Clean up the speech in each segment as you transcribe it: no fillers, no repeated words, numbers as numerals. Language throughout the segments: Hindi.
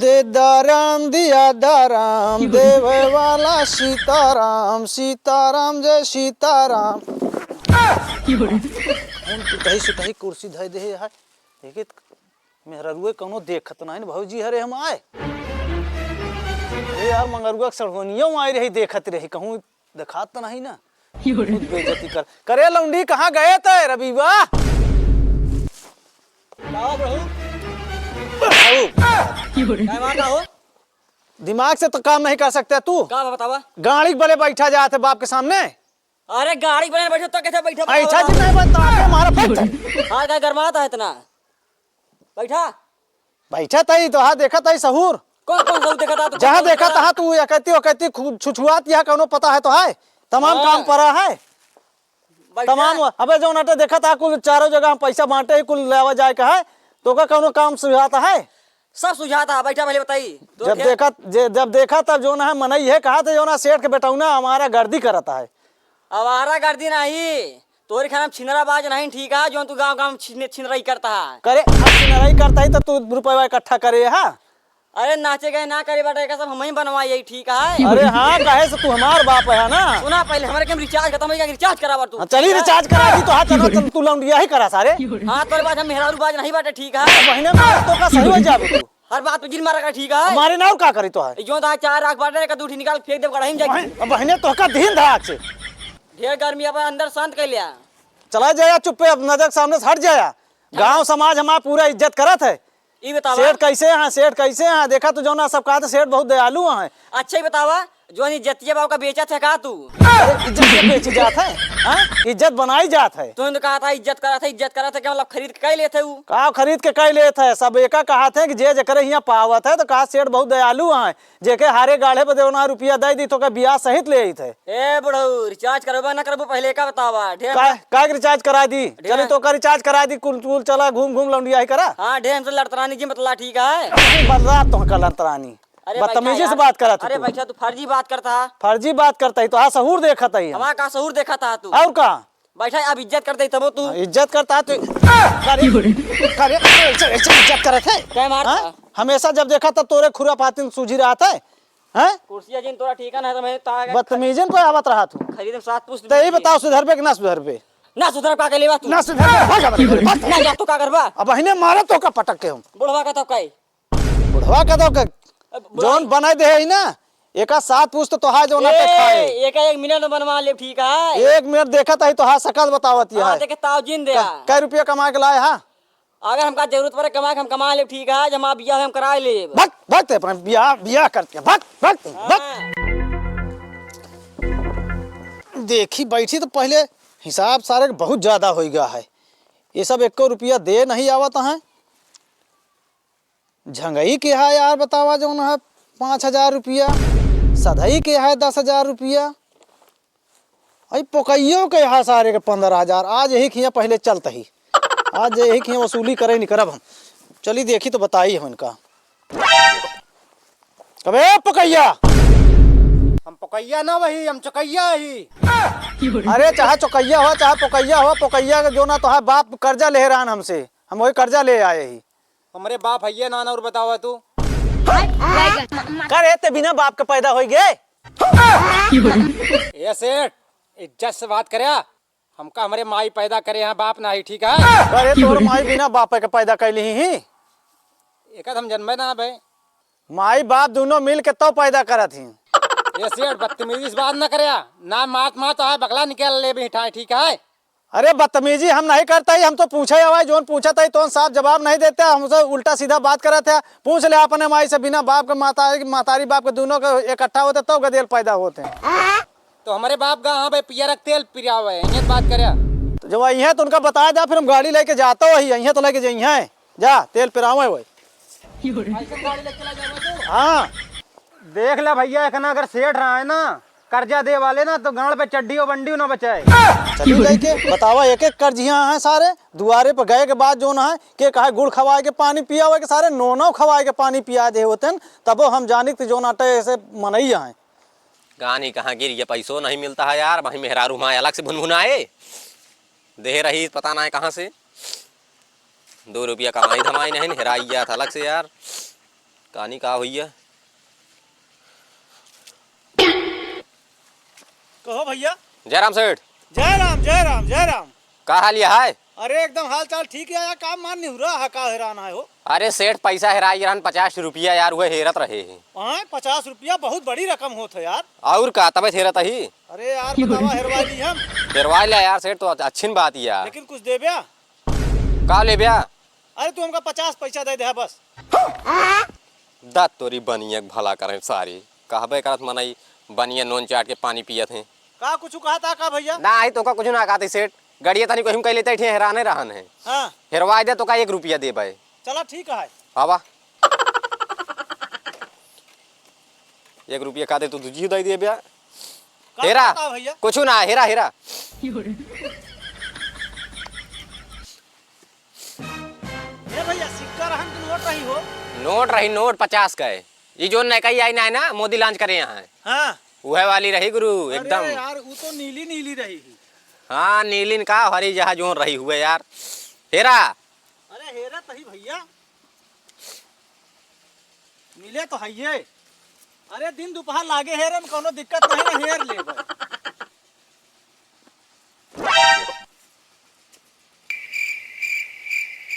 दे दाराम दिया दाराम देवे वाला सीताराम सीताराम जय सीताराम। टूटही सुटही कुर्सी धई दे है देखिए मेहरुए कौनो देखत नहीं भौजी हरे हम आए यार मंगरुआ सड़गोनियों आई रही देखत रही कहूँ दिखात तो नहीं ना बेइज्जती करे लौंडी कहाँ गए थे रबीवा हो? दिमाग से तो काम नहीं कर सकते तू का बतावा गाड़ी बले बैठा जाते बाप के सामने। अरे गाड़ी बने बैठो तो कैसे बैठा ऐसा जी नहीं बनता हमारा बैठ हाँ क्या गरमाता है इतना बैठा बैठा तई तो हाँ देखा तई सहूर कौन कौन सब देखा था जहाँ देखा था तू या कहती छुछुआत यह कौनो पता है तो है तमाम काम पड़ा है तमाम। अबे जो नाटे देखा था कुल चारों जगह हम पैसा बांटे कुल लेवा जाए का है तो का कौनो काम सुझाता है सब सुझाता है बैठा पहले बताइए जब देखा तब जो ना है मनई है कहा था जो ना सेठ के बेटाऊना हमारा गर्दी करता है। आवारा गर्दी नहीं तोरी खाना छिनरा बाज नहीं ठीक है जो तू गांव गांव छिनराई करता है करे छिनराई करता है तो तू रुपया इकट्ठा करे है। अरे नाचे गए ना करे बेटा सब हम ही बनवाई ठीक है। अरे हाँ कहे से तू हमार बाप है ना सुना पहले हमारे के रिचार्ज खत्म हो गया रिचार्ज करा तू चली रिचार्ज करा दी तो हाँ चलो तू लौंडिया ही करा सारे हाँ तोरे बात हम मेहरारू बाज नहीं बाटे ठीक है महीने में तो का सही हो जाबे तू हर बात पे जिन मारा का ठीक है हमारे नाव का करी तो है जो ता 4 आंख बाटे का दूठी निकाल फेंक दे कढ़ाई में जाके बहने तो का दिन धड़ाक से ढेर गर्मी अपन अंदर शांत कर लिया चला जाया चुप्पे अब नजर सामने से हट जाया गांव समाज हमारा पूरा इज्जत करत है। ये बतावा सेठ कैसे हैं सेठ कैसे हैं देखा तो जो ना सब कहा था सेठ बहुत दयालु हैं। अच्छा ही बतावा जो इज्जतिया बाबू का बेचा था कहा तू इज्जत बेची जात है इज्जत बनाई जात है। तूने कहा था इज्जत करा था क्या मतलब खरीद के लेते हूँ का खरीद के कई लेते है सब एका कहा थे कि जे जकर यहाँ पावत है तो कहा सेठ बहुत दयालु हैं जेके हारे गाढ़े पे देवना रुपया दे दी तो का ब्याह सहित ले थे। ए बुढ़ऊ रिचार्ज करबा ना करबो पहले का बतावा का रिचार्ज करा दी चले तो का रिचार्ज करा दी कुल चला घूम घूम लौंडिया ही करा। हाँ ढेर से लड़तरानी जी मतलब ठीक है बदला तो का लड़तरानी बदतमीजी से बात करा। अरे भैया तू फर्जी बात करता है फर्जी बात करता है तो हाँ सहूर देखा था हमारा का सहूर देखा था तू और का बैठा अब इज्जत करते तब तू इज्जत करता तो इज्जत करे थे क्या मारता हमेशा जब देखा तब तोरे खुरा पाती सूझी रहा था कुर्सिया जिन तोरा ठीक है ना तो मैं बदतमीजन पे आवत रहा तू खरीदम साथ पूछ तो यही बताओ सुधर पे कि ना सुधर पे ना सुधर का के लेवा तू ना सुधर पे ना जा तू का करबा अब अहिने मारा तो का पटक के हम बुढ़वा का तो कई बुढ़वा का तो जोन बनाई दे है ना एका साथ पूछ तो तोहा जो ना खाए एक मिनट में बनवा ले ठीक है 1 मिनट देखा था तो हाँ सकल बतावत है देखे ताव जिन दे कै रुपया कमा के लाए हाँ अगर हमका जरूरत पड़े कमा के हम कमा ले ठीक है जब बियाह हम करा ले भग भग अपना बियाह करते भग भग भग देखी बैठी तो पहले हिसाब सारे बहुत ज्यादा हो गया है ये सब 1 रुपया दे नहीं आवत है झंगई के है यार बतावा जो है 5000 रुपया सधई के है 10,000 रुपया अई पोकइयो के है सारे के 15,000 आज यही खिया पहले चलता ही आज यही खिया वसूली करे नहीं करब हम चली देखी तो बताई हम इनका कबे पोकइया हम पोकइया ना वही हम चौकैया ही अरे चाहे चौकैया हो चाहे पोकइया का जो ना तो है बाप कर्जा ले रहा हमसे हम वही कर्जा ले आए ही हमारे बाप है ना और बतावा तू करे ते बिना बाप के पैदा हो गए ये सेठ इज्जत से बात करे हमका हमारे माई पैदा करे हैं बाप ना ही ठीक है करे तोर माई बिना बाप के पैदा कैली ही एक हम जन्मे ना भाई माई बाप दोनों मिल के तो पैदा करत ही ये सेठ बदतमीजी से बात ना करे ना मात तो है बगला निकल ले भी ठीक है। अरे बदतमीजी हम नहीं करता ही हम तो पूछे हुआ जोन पूछा था तो साफ जवाब नहीं देते हमसे उल्टा सीधा बात करे थे पूछ ले अपने माई से बिना बाप के मातारी बाप के दोनों के इकट्ठा होते तो गदेल पैदा होते हैं तो हमारे बाप का हाँ भाई पिया रख तेल पिया हुआ है ये बात करे तो जब यहाँ तो उनका बताया जा फिर हम गाड़ी लेके जाता वही यहाँ तो लेके जाइए जा तेल पिरावे वही हाँ देख ले भैया एक ना अगर सेठ रहा है ना कर्जा दे वाले ना तो गांड पे चड्डी और बंडी ना बचाए चलिए जाके बतावा एक कर्जिया हैं सारे दुआरे पर गए के बाद जो ना है के कहा गुड़ खवाए के पानी पिया हुआ के सारे नौ खवाए के पानी पिया दे होते तब हम जानी जो नाटे ऐसे मनई है गानी कहाँ गिर ये पैसों नहीं मिलता है यार वही मेहरारू माँ अलग से भुनभुनाए दे रही पता ना है कहाँ से 2 रुपया कमाई धमाई नहीं हेराई गया था अलग से यार कहानी कहा हुई है? कहो भैया। जयराम सेठ, जय राम जय राम जय राम। का हाल यह है? अरे एकदम हाल चाल ठीक है यार, काम मान नहीं हो रहा है, का हैरान है हो। अरे सेठ पैसा हेराई रहन 50 रुपया यार, वह हेरत रहे हैं। 50 रुपया बहुत बड़ी रकम होता है यार। और का तबे हेरत ही? अरे यार बतावा हेरवा ली हम। हेरवा लिया यार सेठ, तो अच्छी बात ही यार। लेकिन कुछ दे ब्या। का ले ब्या? अरे तू हमका 50 पैसा दे दे बस। दत तोरी बनिया भला करे सारी, कहबे करत मनई बनिया नोन चाट के पानी पियत हैं। का कुछ कहा था का भैया? ना आई तो का कुछ ना कहते सेठ, गड़िया तनी कहीं कह लेते थे हैराने रहन है। हाँ हेरवा दे तो का 1 रुपया दे भाई। चला ठीक है। आवा 1 रुपया का दे तो तुझी दे ब्या। का हेरा बता भैया? कुछ ना, हेरा हेरा ए भैया सिक्का रहन की नोट रही हो। नोट रही, नोट 50 का है। ये जो नई कही आई ना मोदी लॉन्च करे यहाँ, हाँ वह वाली रही गुरु अरे एकदम। यार वो तो नीली नीली रही। हाँ नीलिन का हरी जहाज जो रही हुए यार। हेरा अरे हेरा तही भैया मिले तो है ये। अरे दिन दोपहर लागे हेरे में कोनो दिक्कत नहीं है, हेर ले भाई।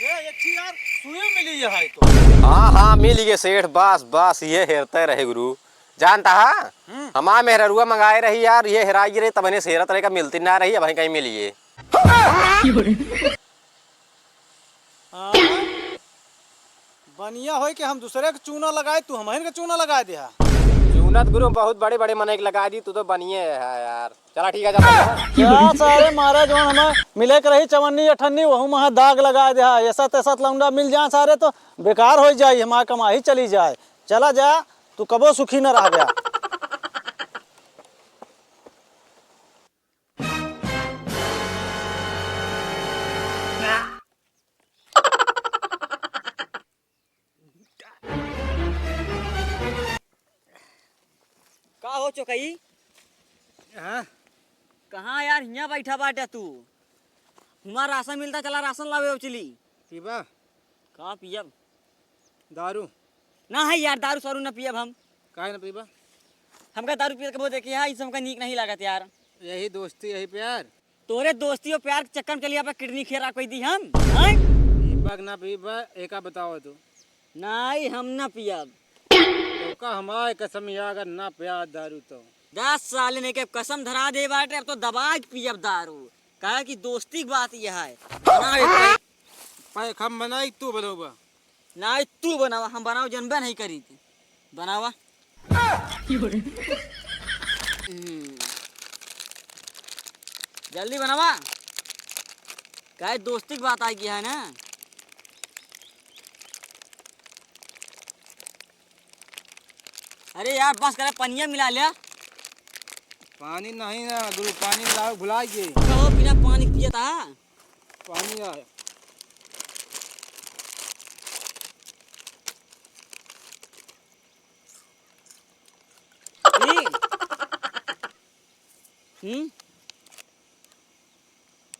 ये एक चीज यार सुई मिली है तो। हाँ हाँ मिल गए सेठ, बस बस ये हेरते रहे गुरु। जानता है हमारा मेहरुआ मंगाए रही यार, ये हेराई रही तब इन्हें सेरत रहे का मिलती ना रही है, वहीं कहीं मिली। हाँ बनिया हो कि हम दूसरे के चूना लगाए, तू हमारे के चूना लगा दिया। चूनत गुरु बहुत बड़े बड़े मने के लगा दी, तू तो बनिए है यार। चला ठीक है जा। क्या सारे मारे जो हमें मिले के रही 54 58 वहू महा दाग लगा दिया। ऐसा तैसा लौंडा मिल जाए सारे तो बेकार हो जाए, हमारा कमाई चली जाए। चला जा तू कबो सुखी न रह गया। का हो चौकई? हाँ कहाँ यार हियाँ बैठा बाटे तू? हमारा राशन मिलता, चला राशन लावे चली। पीबा कहाँ पियब? दारू ना है यार, दारू सारू ना पियब हम। काहे न पीबा? हमका दारू पियत के बहुत देखी है, इस हमका नीक नहीं लागत यार। यही दोस्ती यही प्यार। तोरे दोस्ती और प्यार के चक्कर में चली आपका किडनी खेरा कोई दी हम हैं? पीबा ना पीबा एका बताओ तू। नहीं हम ना पियब। तो का हमारे कसम या अगर ना प्यार दारू तो 10 साल ने के कसम धरा दे बाटे, अब तो दबा के पियब दारू। कहा कि दोस्ती की बात यह है। बना रे पैक हम बनाई तू बनोबा। नहीं तू बनावा, हम बनाओ जनबे नहीं करी थी। बनावा जल्दी बनावा, क्या दोस्ती की बात आई की है ना। अरे यार बस करे, पनिया मिला लिया। पानी नहीं ना गुरु, पानी मिलाओ भुलाइए। कहो बिना पानी पिया था। पानी आए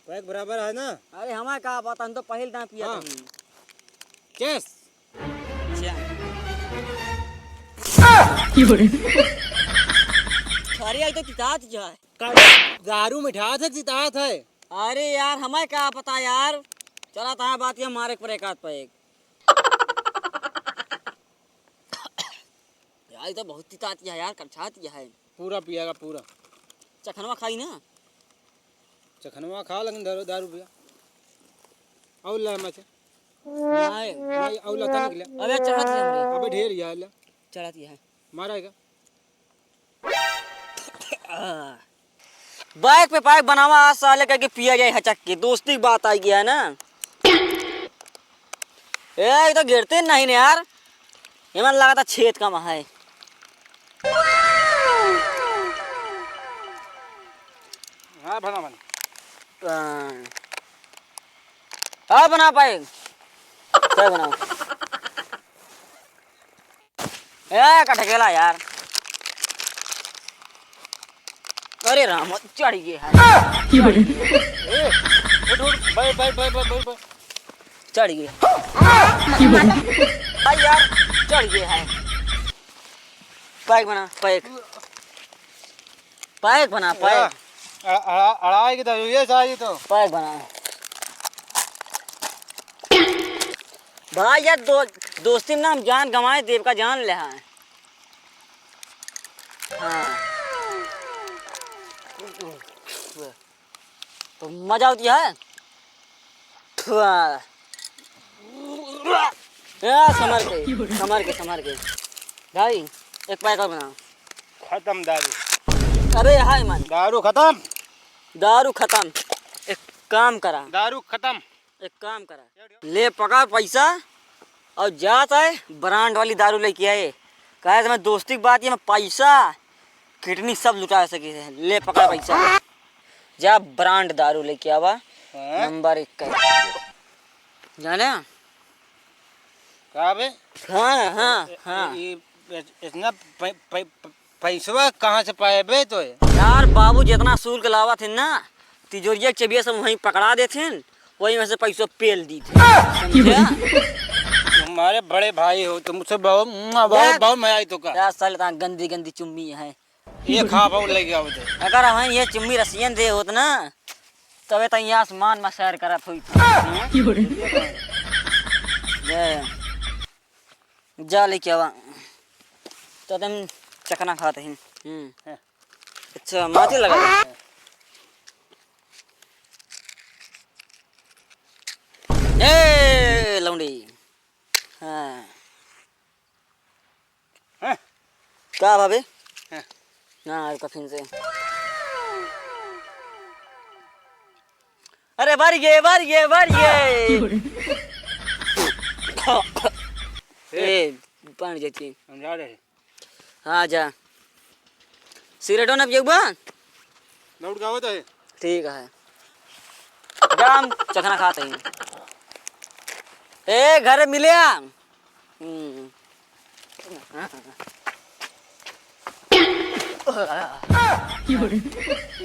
पैक बराबर है ना? अरे हमारे कहा पता, हम तो पहले ना पिया हाँ। था। केस अरे आई तो किताब जो है। दारू मिठास है चितात है। अरे यार हमें क्या पता यार, चला था बात ये हमारे पर एक हाथ पे एक। यार ये तो बहुत तिताती है यार, कड़छाती है। पूरा पिएगा पूरा। चखनवा खाई ना। चखनवा खा लेकिन दारू दारू पिया। और ला मच नहीं नहीं और ला तनिक ले। अबे चढ़ाती है हमरे, अबे ढेर यार ले चढ़ाती है। मारेगा। बैग पे पैक बनावा आज साले करके पिया जाए हचक के, दोस्ती की बात आई गया है ना। ये तो गिरते नहीं ने यार, ये मन लगा था छेद का वहाँ है। हाँ बना बना। हाँ बना पाए, क्या बनाओ? ए कटकेला यार। अरे राम चढ़ गए है। चढ़ गए यार, चढ़ गया है। पैक बना, पैक पैक बना, पैक अड़ाई की दारू ये चाहिए तो पैक बना भाई यार। दोस्ती में ना हम जान गंवाए, देव का जान ले हैं। हाँ तो मजा होती है। समर के भाई एक पैक और बना। खत्म दारू, अरे हाय मन, दारू खत्म, दारू खत्म। एक काम करा, दारू खत्म। एक काम करा, ले पका पैसा और जाता है ब्रांड वाली दारू लेके आए। कहे मैं दोस्ती की बात है, मैं पैसा किडनी सब लुटा सके है। ले पका पैसा, जा ब्रांड दारू लेके आवा। नंबर 1 का जाने। का बे? हाँ हाँ हाँ इतना पैसा कहाँ से पाए बे? तो यार बाबू जितना शुल्क लावा थे ना, तिजोरिया चबिया सब वहीं पकड़ा देते, वहीं में से पैसों पेल दी थे। समझा? तुम्हारे बड़े भाई हो, तुमसे बहुत बहुत मैं आई तो का यार साले ता गंदी गंदी चुम्मी है। ये खा पाऊ लेके आओ दे। अगर हमें ये चुम्मी रसियन दे होत ना, तबे तो यहाँ आसमान में सैर करत हुई। जा लेके आवा तो तुम चखना खाते हैं। अच्छा माची लगा ए लौंडी। हाँ क्या भाभी? ना कफिन से। अरे भर गए ए पानी जाती। समझा रहे हाँ जा सिगरेटो ना पिएगा। लौट का होता है। ठीक है जाम चखना खाते हैं। ए घर मिले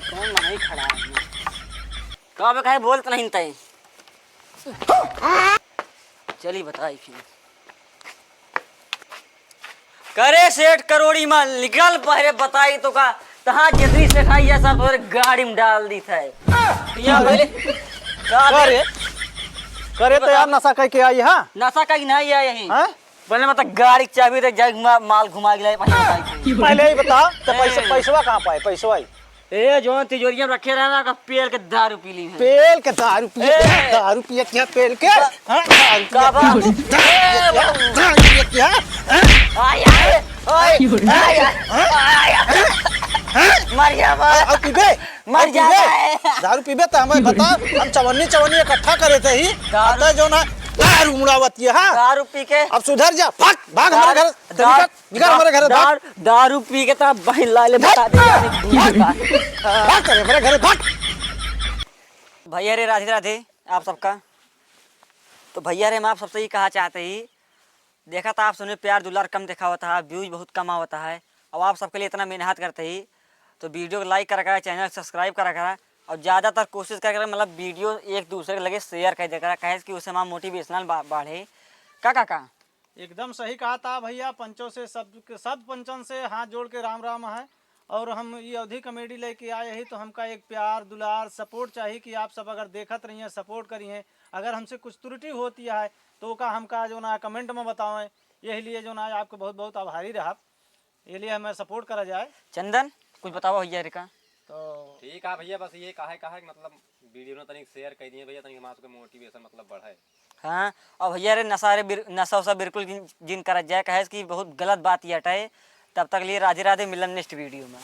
कौन नहीं खड़ा है? कहाँ कहे बोलते नहीं तय। चली बताई फिर करे सेठ करोड़ी माल निकल पहले बताई तो का तहाँ जितनी सेठाई है सब गाड़ी में डाल दी थे। करे तो यार नशा कह के आई। हाँ नशा का नहीं आया यही हैं? पहले मतलब गाड़ी की चाबी दे जाग माल घुमा के लाए। पहले ही बता तो पैसा कहाँ पाए? पैसा आई ए जो तिजोरिया में रखे रहना का पेल के दारू पी ली है। पेल के दारू पिए, दारू पिए क्या पेल के? हाँ, दारू पिए क्या? मर गया अब पीबे मर जाए। दारू पीबे तो हमें बता, हम चवन्नी इकट्ठा करे थे ही आता जो ना दारू मुड़ावती है। हाँ दारू पी के अब सुधर जा, भाग हमारे घर, निकल हमारे घर, भाग दारू पी के तो बहन लाले बता दे भाग करे हमारे घर, भाग। भैया रे राधे राधे आप सबका। तो भैया रे मैं आप सबसे ये कहा चाहते ही, देखा था आप सुने प्यार दुलार कम देखा होता है, व्यूज बहुत कम होता है। अब आप सबके लिए इतना मेहनत करते ही तो वीडियो को लाइक करा करा, चैनल सब्सक्राइब करा करा और ज़्यादातर कोशिश करा करा मतलब वीडियो एक दूसरे के लगे शेयर कर दे करा, कहे कि उससे हमारा मोटिवेशनल बढ़े। का एकदम सही कहा था भैया। पंचों से सब पंचों से हाथ जोड़ के राम राम है। और हम ये अवधि कॉमेडी लेके आए हैं तो हमका एक प्यार दुलार सपोर्ट चाहिए कि आप सब अगर देखत रहिए सपोर्ट करिए। अगर हमसे कुछ त्रुटि होती है तो का हमका जो ना कमेंट में बताएं। यही लिए जो ना आपको बहुत बहुत आभारी रहा, ये लिए हमें सपोर्ट करा जाए। चंदन कुछ बताओ भैया रे का। तो ठीक है भैया, बस ये कहा मतलब वीडियो में तनिक शेयर कर दिए भैया, तनिक हमारे मोटिवेशन मतलब बढ़े। हाँ और भैया रे नशा वशा बिल्कुल जिन करा जाए, कहे कि बहुत गलत बात ये हटाए। तब तक लिए राधे राधे, मिलन नेक्स्ट वीडियो में।